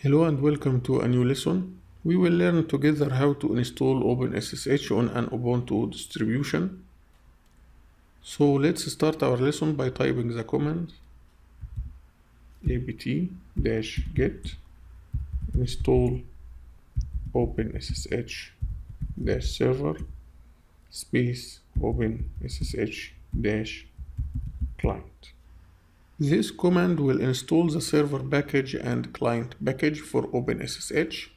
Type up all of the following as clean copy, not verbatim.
Hello and welcome to a new lesson. We will learn together how to install OpenSSH on an Ubuntu distribution. So let's start our lesson by typing the command apt-get install OpenSSH-server space OpenSSH-client. This command will install the server package and client package for OpenSSH.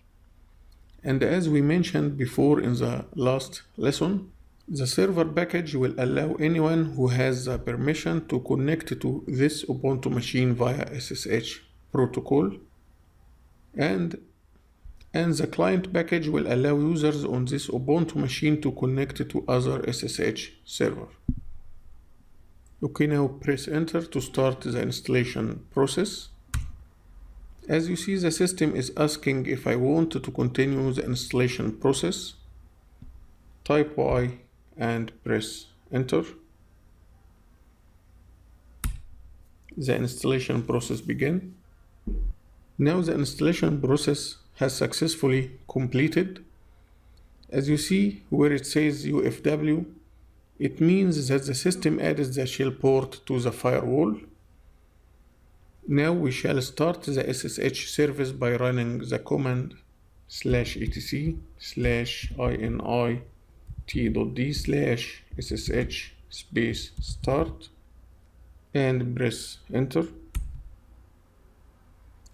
And as we mentioned before in the last lesson, the server package will allow anyone who has the permission to connect to this Ubuntu machine via SSH protocol. And the client package will allow users on this Ubuntu machine to connect to other SSH server. Okay, now press enter to start the installation process. As you see, the system is asking if I want to continue the installation process. Type Y and press enter. The installation process begins. Now the installation process has successfully completed. As you see where it says UFW, it means that the system added the shell port to the firewall. Now we shall start the SSH service by running the command /etc/init.d/ssh space start and press enter.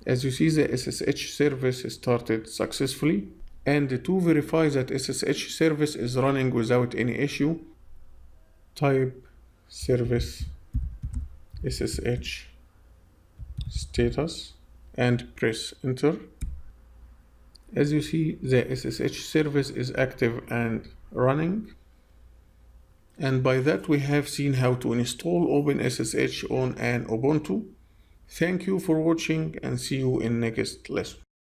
As you see, the SSH service started successfully, and to verify that SSH service is running without any issue, type service SSH status and press enter. As you see, the SSH service is active and running. And by that we have seen how to install OpenSSH on an Ubuntu. Thank you for watching and see you in next lesson.